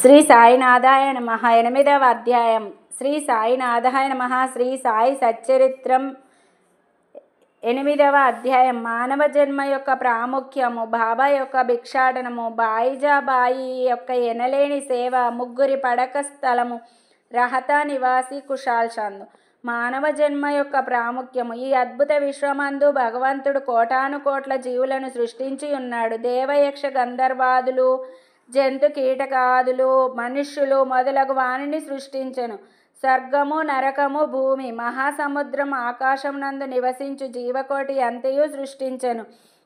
శ్రీ సాయినాథాయ నమః. 8వ అధ్యాయం. శ్రీ సాయినాథాయ నమః. శ్రీ సాయి సచ్చరిత్రం 8వ అధ్యాయం. మానవ జన్మ యొక్క ప్రాముఖ్యము, బాబా యొక్క భిక్షాటనము, బాయిజాబాయి యొక్క ఎనలేని సేవ, ముగ్గురి పడక స్థలము, రహతా నివాసి కుషాల్ చంద్. మానవ జన్మ యొక్క ప్రాముఖ్యము. ఈ అద్భుత విశ్వమందు భగవంతుడు కోటానుకోట్ల జీవులను సృష్టించి ఉన్నాడు. దేవయక్ష గంధర్వాదులు, జంతు కీటకాదులు, మనుష్యులు మొదలగు వానిని సృష్టించెను. స్వర్గము, నరకము, భూమి, మహాసముద్రం, ఆకాశమునందు నివసించు జీవకోటి అంతయు సృష్టించెను.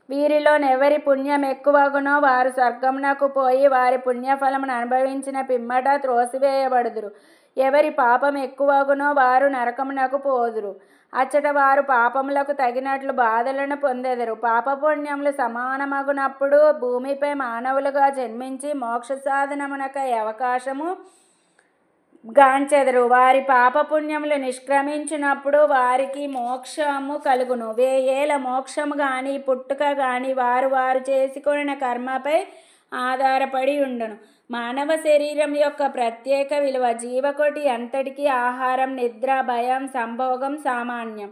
వీరిలోనెవరి పుణ్యం ఎక్కువగునో వారు స్వర్గమునకు పోయి వారి పుణ్యఫలమును అనుభవించిన పిమ్మట త్రోసివేయబడుదురు. ఎవరి పాపం ఎక్కువగునో వారు నరకమునకు పోదురు. అచ్చట వారు పాపములకు తగినట్లు బాధలను పొందెదరు. పాపపుణ్యములు సమానమగునప్పుడు భూమిపై మానవులుగా జన్మించి మోక్ష సాధనమునకై అవకాశము గాంచెదరు. వారి పాపపుణ్యములు నిష్క్రమించినప్పుడు వారికి మోక్షము కలుగును. వేయేల మోక్షము గాని పుట్టుక గాని వారు చేసుకొనిన కర్మపై ఆధారపడి ఉండును. మానవ శరీరం యొక్క ప్రత్యేక విలువ. జీవకోటి అంతటికీ ఆహారం, నిద్ర, భయం, సంభోగం సామాన్యం.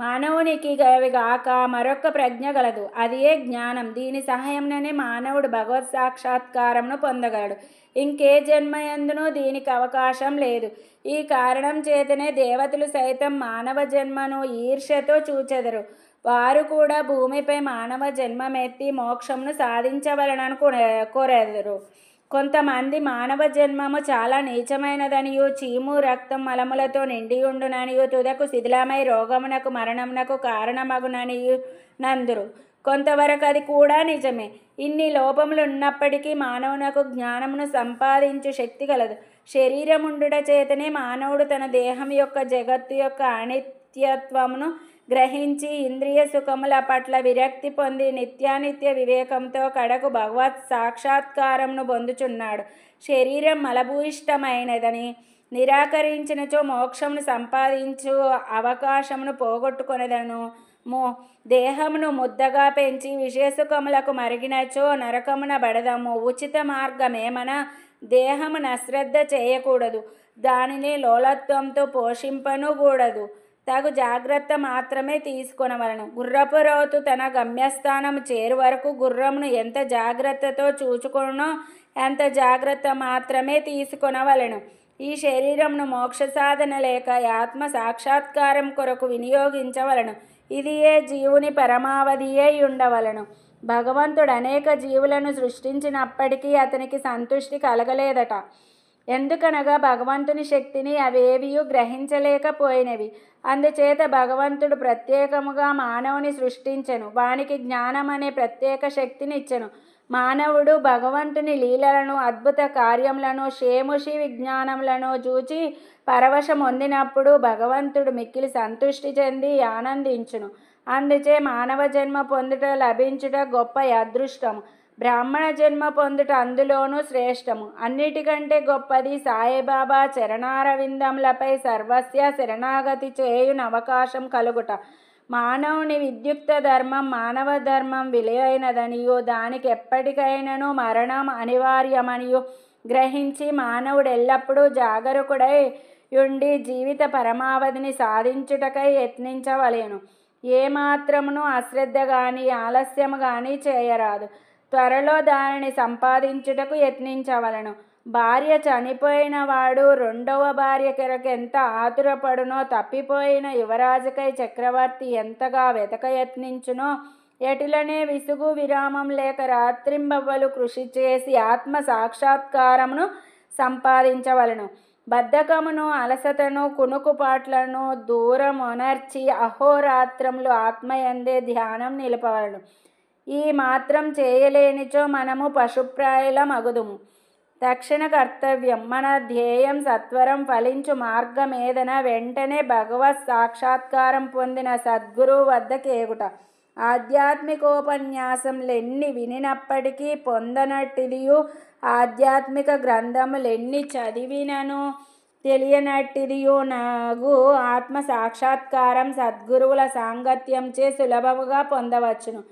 మానవునికి గాక మరొక ప్రజ్ఞ గలదు, అదియే జ్ఞానం. దీని సహాయంలోనే మానవుడు భగవత్ సాక్షాత్కారమును పొందగలడు. ఇంకే జన్మయందునూ దీనికి అవకాశం లేదు. ఈ కారణం చేతనే దేవతలు సైతం మానవ జన్మను ఈర్ష్యతో చూచెదరు. వారు కూడా భూమిపై మానవ జన్మమెత్తి మోక్షమును సాధించవలనని కోరెదరు. కొంతమంది మానవ జన్మము చాలా నీచమైనదనియు, చీము, రక్తం, మలములతో నిండియుండుననియు, తుదకు శిథిలమై రోగమునకు మరణమునకు కారణమగుననియు నందురు. కొంతవరకు అది కూడా నిజమే. ఇన్ని లోపములు ఉన్నప్పటికీ మానవునకు జ్ఞానమును సంపాదించు శక్తి కలదు. శరీరముండుట చేతనే మానవుడు తన దేహం యొక్క జగత్తు యొక్క అనిత్యత్వమును గ్రహించి ఇంద్రియ సుఖముల పట్ల విరక్తి పొంది నిత్యానిత్య వివేకంతో కడకు భగవత్ సాక్షాత్కారమును పొందుచున్నాడు. శరీరం మలభూయిష్టమైనదని నిరాకరించినచో మోక్షమును సంపాదించు అవకాశమును పోగొట్టుకొనెదను. దేహమును ముద్దగా పెంచి విషయసుఖములకు మరిగినచో నరకమున బడదము. ఉచిత మార్గమే మన దేహమును అశ్రద్ధ చేయకూడదు, దానిని లోలత్వంతో పోషింపనుకూడదు. తగు జాగ్రత్త మాత్రమే తీసుకొనవలను. గుర్రపు రౌతు తన గమ్యస్థానము చేరు వరకు గుర్రమును ఎంత జాగ్రత్తతో చూచుకొనునో అంత జాగ్రత్త మాత్రమే తీసుకొనవలను. ఈ శరీరమును మోక్ష సాధన లేక ఆత్మ సాక్షాత్కారం కొరకు వినియోగించవలను. ఇది ఏ జీవుని పరమావధియే ఉండవలను. భగవంతుడు అనేక జీవులను సృష్టించినప్పటికీ అతనికి సంతృష్టి కలగలేదట. ఎందుకనగా భగవంతుని శక్తిని అవేవియూ గ్రహించలేకపోయినవి. అందుచేత భగవంతుడు ప్రత్యేకముగా మానవుని సృష్టించెను. వానికి జ్ఞానం అనే ప్రత్యేక శక్తిని ఇచ్చెను. మానవుడు భగవంతుని లీలలను, అద్భుత కార్యములను, షేముషి విజ్ఞానములను చూచి పరవశం పొందినప్పుడు భగవంతుడు మిక్కిలి సంతృష్టి చెంది ఆనందించును. అందుచే మానవ జన్మ పొందుట లభించుట గొప్ప అదృష్టము. బ్రాహ్మణ జన్మ పొందుట అందులోనూ శ్రేష్టము. అన్నిటికంటే గొప్పది సాయిబాబా చరణారవిందములపై సర్వస్య శరణాగతి చేయున అవకాశం కలుగుట. మానవుని విద్యుక్త ధర్మం, మానవ ధర్మం విలువైనదనియో, దానికి ఎప్పటికైనాను మరణం అనివార్యమనియో గ్రహించి మానవుడు ఎల్లప్పుడూ జాగరూకుడై ఉండి జీవిత పరమావధిని సాధించుటకై యత్నించవలెను. ఏమాత్రమును అశ్రద్ధ గాని ఆలస్యము గాని చేయరాదు. త్వరలో దానిని సంపాదించుటకు యత్నించవలను. భార్య చనిపోయిన వాడు రెండవ భార్య కొరకు ఎంత ఆతురపడునో, తప్పిపోయిన యువరాజుకై చక్రవర్తి ఎంతగా వెతక యత్నించునో, ఎటులనే విసుగు విరామం లేక రాత్రింబవలు కృషి చేసి ఆత్మ సాక్షాత్కారమును సంపాదించవలను. బద్ధకమును, అలసటను, కునుకుపాట్లను దూరమొనర్చి అహోరాత్రములు ఆత్మయందే ధ్యానం నిలపవలను. ఈ మాత్రం చేయలేనిచో మనము పశుప్రాయులమగుదుము. తక్షణ కర్తవ్యం. మన ధ్యేయం సత్వరం ఫలించు మార్గమేదన వెంటనే భగవత్ సాక్షాత్కారం పొందిన సద్గురువు వద్దకేగుట. ఆధ్యాత్మికోపన్యాసములెన్ని వినినప్పటికీ పొందనట్టిదియు, ఆధ్యాత్మిక గ్రంథములెన్ని చదివినను తెలియనట్టిదియు నగు ఆత్మ సాక్షాత్కారం సద్గురువుల సాంగత్యంచే సులభముగా పొందవచ్చును.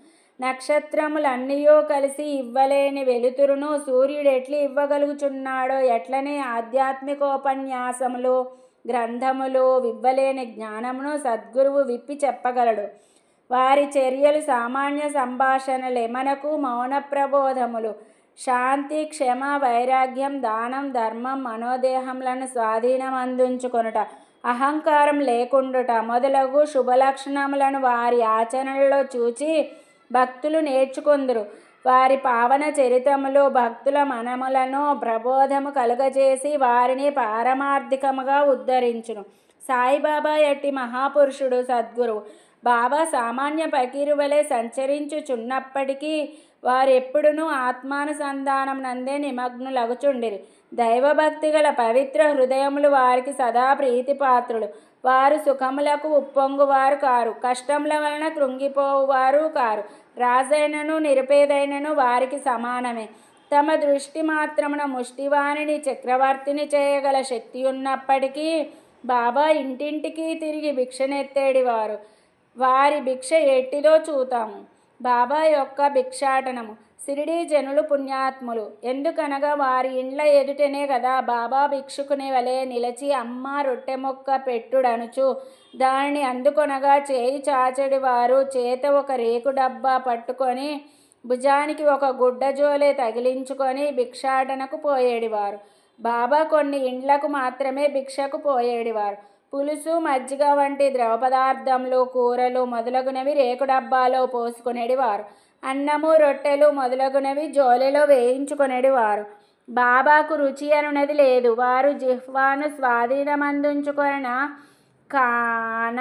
నక్షత్రములన్నయూ కలిసి ఇవ్వలేని వెలుతురును సూర్యుడెట్లు ఇవ్వగలుగుచున్నాడో ఎట్లనే ఆధ్యాత్మికోపన్యాసములు గ్రంథములు వివ్వలేని జ్ఞానమును సద్గురువు విప్పి చెప్పగలడు. వారి చర్యలు సామాన్య సంభాషణలే, మనకు మౌన ప్రబోధములు. శాంతి, క్షమ, వైరాగ్యం, దానం, ధర్మం, మనోదేహములను స్వాధీనమందుంచుకొనుట, అహంకారం లేకుండుట మొదలగు శుభలక్షణములను వారి ఆచరణలో చూచి భక్తులు నేర్చుకొందురు. వారి పావన చరితములు భక్తుల మనములను ప్రబోధము కలుగజేసి వారిని పారమార్థికముగా ఉద్ధరించును. సాయిబాబా ఎట్టి మహాపురుషుడు సద్గురువు. బాబా సామాన్య ఫకీరు వలె సంచరించుచున్నప్పటికీ వారెప్పుడునూ ఆత్మానుసంధానం నందే నిమగ్నులగుచుండిరి. దైవభక్తి గల పవిత్ర హృదయములు వారికి సదా ప్రీతిపాత్రులు. వారు సుఖములకు ఉప్పొంగువారు కారు, కష్టముల వలన కృంగిపోవువారు కారు. రాజైనను నిరుపేదైనను వారికి సమానమే. తమ దృష్టి మాత్రమున ముష్టివాణిని చక్రవర్తిని చేయగల శక్తి ఉన్నప్పటికీ బాబా ఇంటింటికి తిరిగి భిక్షనెత్తేడివారు. వారి భిక్ష ఎట్టిదో చూతాము. బాబా యొక్క భిక్షాటనము. షిరిడీ జనులు పుణ్యాత్ములు. ఎందుకనగా వారి ఇండ్ల ఎదుటనే కదా బాబా భిక్షుకుని వలె నిలచి అమ్మ రొట్టె మొక్క పెట్టుడనుచు దానిని అందుకొనగా చేయి చాచడి వారు చేత ఒక రేకు డబ్బా పట్టుకొని భుజానికి ఒక గుడ్డజోలే తగిలించుకొని భిక్షాటనకు పోయేడివారు. బాబా కొన్ని ఇండ్లకు మాత్రమే భిక్షకు పోయేడివారు. పులుసు, మజ్జిగ వంటి ద్రవ పదార్థములు, కూరలు మొదలగునవి రేకు డబ్బాలో పోసుకునేడివారు. అన్నము, రొట్టెలు మొదలగునవి జోలెలో వేయించుకునేడివారు. బాబాకు రుచి అనున్నది లేదు. వారు జిహ్వాను స్వాధీనమందుంచుకొన కాన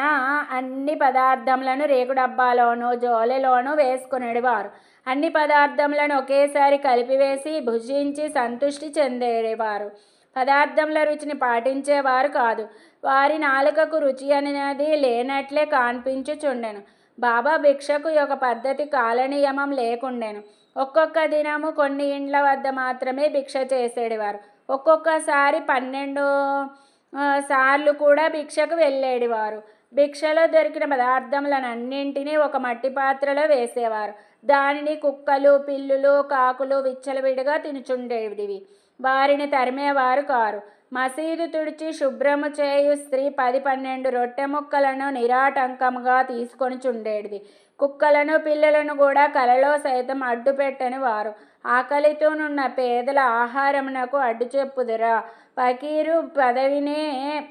అన్ని పదార్థములను రేకు డబ్బాలోనూ జోలెలోనూ వేసుకునేడివారు. అన్ని పదార్థములను ఒకేసారి కలిపివేసి భుజించి సంతృష్టి చెందేవారు. పదార్థముల రుచిని పాటించేవారు కాదు. వారి నాలుకకు రుచి అనేది లేనట్లే కనిపించుచుండెను. బాబా భిక్షకు ఒక పద్ధతి కాలనియమం లేకుండెను. ఒక్కొక్క దినము కొన్ని ఇండ్ల వద్ద మాత్రమే భిక్ష చేసేడివారు. ఒక్కొక్కసారి 12 సార్లు కూడా భిక్షకు వెళ్ళేడివారు. భిక్షలో దొరికిన పదార్థములనన్నింటినీ ఒక మట్టి పాత్రలో వేసేవారు. దానిని కుక్కలు, పిల్లులు, కాకులు విచ్చలవిడిగా తినుచుండేవిడివి. వారిని తరిమేవారు కారు. మసీదు తుడిచి శుభ్రము చేయు స్త్రీ 10-12 రొట్టె ముక్కలను నిరాటంకముగా తీసుకొని చుండేది. కుక్కలను, పిల్లలను కూడా కలలో సైతం అడ్డు పెట్టని వారు. ఆకలితోనున్న పేదల ఆహారమునకు అడ్డు చెప్పుదురా? ఫకీరు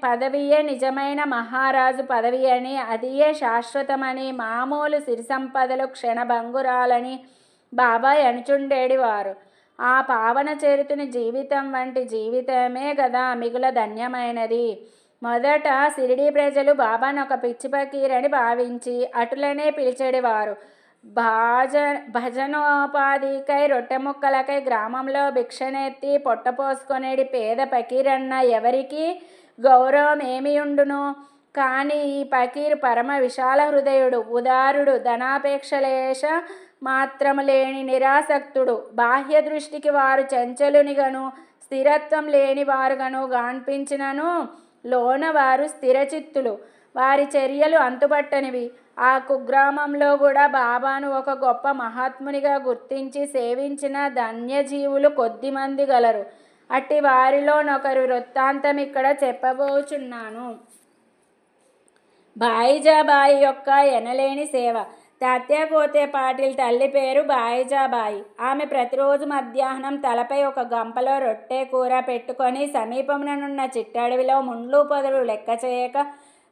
పదవియే నిజమైన మహారాజు పదవి అని, అదియే శాశ్వతమని, మామూలు సిరి సంపదలు క్షణభంగురాలని బాబా అనుచుండేడివారు. ఆ పావన చరితుని జీవితం వంటి జీవితమే కదా మిగుల ధన్యమైనది. మొదట షిరిడీ ప్రజలు బాబాను ఒక పిచ్చి ఫకీరని భావించి అటులనే పిలిచేడివారు. భజనోపాధికై రొట్టె ముక్కలకై గ్రామంలో భిక్షనెత్తి పొట్టపోసుకొనేడి పేద ఫకీరన్న ఎవరికి గౌరవం ఏమియుండును? కానీ ఈ ఫకీరు పరమ విశాల హృదయుడు, ఉదారుడు, ధనాపేక్షలేశ మాత్రము లేని నిరాసక్తుడు. బాహ్య దృష్టికి వారు చంచలునిగను స్థిరత్వం లేని వారుగను గాన్పించినను లోన వారు స్థిరచిత్తులు. వారి చర్యలు అంతుపట్టనివి. ఆ కుగ్రామంలో కూడా బాబాను ఒక గొప్ప మహాత్మునిగా గుర్తించి సేవించిన ధన్యజీవులు కొద్దిమంది గలరు. అట్టి వారిలోనొకరు వృత్తాంతం ఇక్కడ చెప్పబోచున్నాను. బాయిజాబాయి యొక్క ఎనలేని సేవ. తాత్యా కోతే పాటిల్ తల్లి పేరు బాయిజాబాయి. ఆమె ప్రతిరోజు మధ్యాహ్నం తలపై ఒక గంపలో రొట్టె కూర పెట్టుకొని సమీపముననున్న చిట్టడవిలో ముండ్లు పొదలు లెక్క చేయక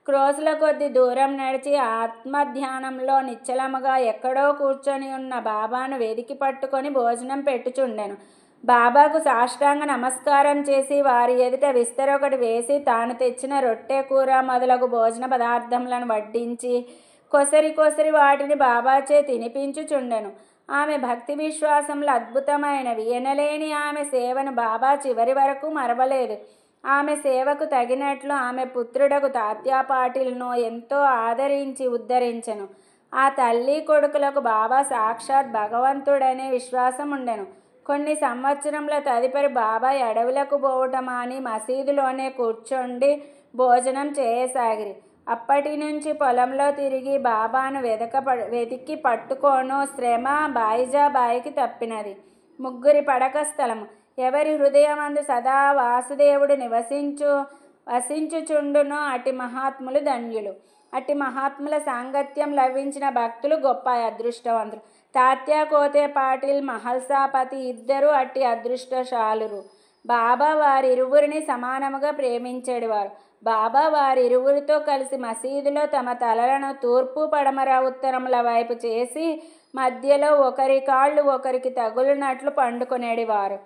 క్రోసుల కొద్ది దూరం నడిచి ఆత్మధ్యానంలో నిశ్చలముగా ఎక్కడో కూర్చొని ఉన్న బాబాను వెదికి పట్టుకొని భోజనం పెట్టుచుండెను. బాబాకు సాష్టాంగ నమస్కారం చేసి వారి ఎదుట విస్తరొకటి వేసి తాను తెచ్చిన రొట్టె కూర మొదలగు భోజన పదార్థములను వడ్డించి కొసరి వాటిని బాబాచే తినిపించుచుండెను. ఆమె భక్తి విశ్వాసములు అద్భుతమైనవి. ఎనలేని ఆమె సేవను బాబా చివరి వరకు మరవలేదు. ఆమె సేవకు తగినట్లు ఆమె పుత్రుడకు తాత్యా పాటిల్ను ఎంతో ఆదరించి ఉద్ధరించెను. ఆ తల్లి కొడుకులకు బాబా సాక్షాత్ భగవంతుడనే విశ్వాసం ఉండెను. కొన్ని సంవత్సరముల తదుపరి బాబా అడవులకు పోవటం మాని మసీదులోనే కూర్చొండి భోజనం చేయసాగిరి. అప్పటి నుంచి పొలంలో తిరిగి బాబాను వెతికి పట్టుకోను శ్రమ బాయిజాబాయికి తప్పినది. ముగ్గురి పడక స్థలము. ఎవరి హృదయమందు సదా వాసుదేవుడు వసించుచుండునో అట్టి మహాత్ములు ధన్యులు. అట్టి మహాత్ముల సాంగత్యం లభించిన భక్తులు గొప్ప అదృష్టవంతులు. తాత్యా కోతే పాటిల్ మహల్సాపతి ఇద్దరు అట్టి అదృష్టశాలురు. బాబా వారిరువురిని సమానముగా ప్రేమించేవారు. బాబా వారిరువురితో కలిసి మసీదులో తమ తలలను తూర్పు పడమర ఉత్తరముల వైపు చేసి మధ్యలో ఒకరి కాళ్ళు ఒకరికి తగులునట్లు పండుకొనేడివారు.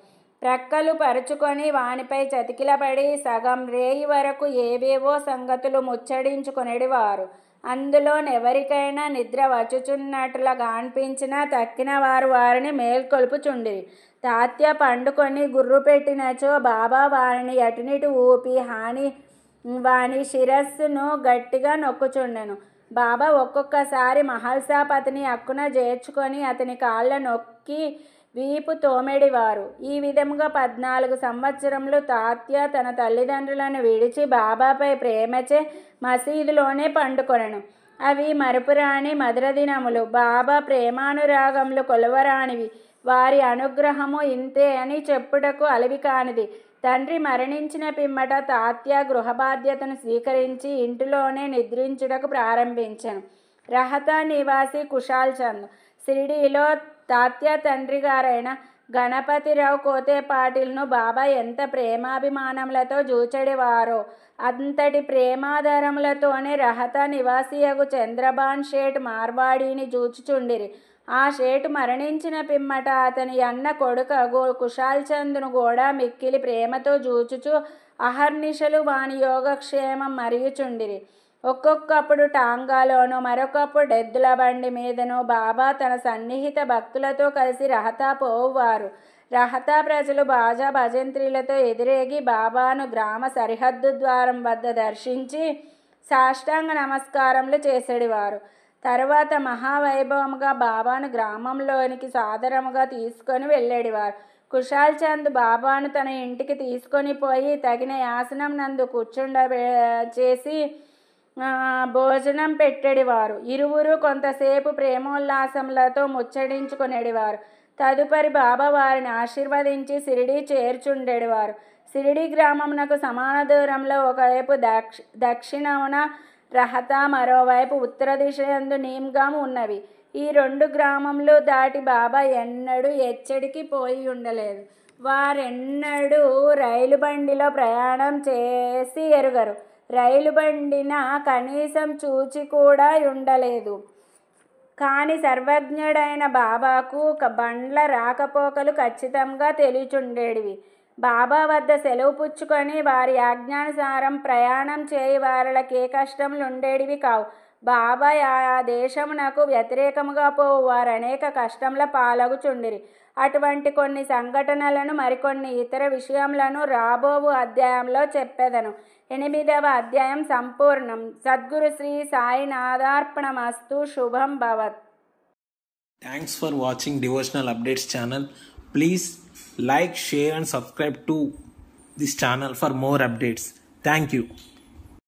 ప్రక్కలు పరుచుకొని వానిపై చతికిలపడి సగం రేయి వరకు ఏవేవో సంగతులు ముచ్చడించుకొనేడివారు. అందులోనెవరికైనా నిద్ర వచ్చుచున్నట్లుగా అనిపించినా తక్కిన వారు వారిని మేల్కొల్పుచుండిరి. తాత్య పండుకొని గుర్రు పెట్టినచో బాబా వారిని అటునిటు ఊపి వాని శిరస్సును గట్టిగా నొక్కుచుండెను. బాబా ఒక్కొక్కసారి మహల్సాపతిని అక్కున చేర్చుకొని అతని కాళ్ళ నొక్కి వీపు తోమెడివారు. ఈ విధముగా 14 సంవత్సరములు తాత్య తన తల్లిదండ్రులను విడిచి బాబాపై ప్రేమచే మసీదులోనే పండుకొనెను. అవి మరుపురాని మధుర దినములు. బాబా ప్రేమానురాగములు కొలవరానివి. వారి అనుగ్రహము ఇంతే అని చెప్పుటకు అలవి కానిది. తండ్రి మరణించిన పిమ్మట తాత్య గృహ బాధ్యతను స్వీకరించి ఇంటిలోనే నిద్రించుటకు ప్రారంభించెను. రహతా నివాసి కుశాల్ చంద్. షిరిడీలో తాత్య తండ్రి గారైన గణపతిరావు కోతే పాటిల్ను బాబా ఎంత ప్రేమాభిమానములతో జూచెడివారో అంతటి ప్రేమాధారములతోనే రహతా నివాసియగు చంద్రబాన్ షేట్ మార్వాడీని జూచుచుండిరి. ఆ షేటు మరణించిన పిమ్మట అతని అన్న కొడుకు కుశాల్ చంద్ను కూడా మిక్కిలి ప్రేమతో జూచుచు అహర్నిశలు వాని యోగక్షేమం మరియుచుండిరి. ఒక్కొక్కప్పుడు టాంగాలోనూ మరొకప్పుడు ఎద్దుల బండి మీదనో బాబా తన సన్నిహిత భక్తులతో కలిసి రహతా పోవువారు. రహతా ప్రజలు బాజా భజంత్రీలతో ఎదురేగి బాబాను గ్రామ సరిహద్దు ద్వారం వద్ద దర్శించి సాష్టాంగ నమస్కారములు చేసేడివారు. తరువాత మహావైభవముగా బాబాను గ్రామంలోనికి సాదరముగా తీసుకొని వెళ్ళేడివారు. కుశాల్ చంద్ బాబాను తన ఇంటికి తీసుకొని పోయి తగిన ఆసనం నందు కూర్చుండచేసి భోజనం పెట్టేడివారు. ఇరువురు కొంతసేపు ప్రేమోల్లాసములతో ముచ్చడించుకునేడివారు. తదుపరి బాబా వారిని ఆశీర్వదించి షిరిడీ చేర్చుండేడివారు. షిరిడీ గ్రామమునకు సమాన దూరంలో ఒకవైపు దక్షిణమున రహతా, మరోవైపు ఉత్తర దిశయందు నీమ్గాం ఉన్నవి. ఈ 2 గ్రామములు దాటి బాబా ఎన్నడూ ఎచ్చడికి పోయి ఉండలేదు. వారెన్నడూ రైలు బండిలో ప్రయాణం చేసి ఎరుగరు. రైలు బండిన కనీసం చూచి కూడా ఉండలేదు. కానీ సర్వజ్ఞుడైన బాబాకు బండ్ల రాకపోకలు ఖచ్చితంగా తెలియచుండేటివి. బాబా వద్ద సెలవు పుచ్చుకొని వారి ఆజ్ఞానుసారం ప్రయాణం చేయి వారలకే కష్టములు ఉండేటివి కావు. బాబా ఆ దేశమునకు వ్యతిరేకముగా పోవు వారు అనేక కష్టముల పాలగుచుండిరి. అటువంటి కొన్ని సంఘటనలను మరికొన్ని ఇతర విషయములను రాబోవు అధ్యాయంలో చెప్పెదను. 8వ అధ్యాయం సంపూర్ణం. సద్గురు శ్రీ సాయినాథార్పణమస్తు. శుభం భవత్. Thanks for watching Devotional Updates channel. Please like, share and subscribe to this channel for more updates. Thank you.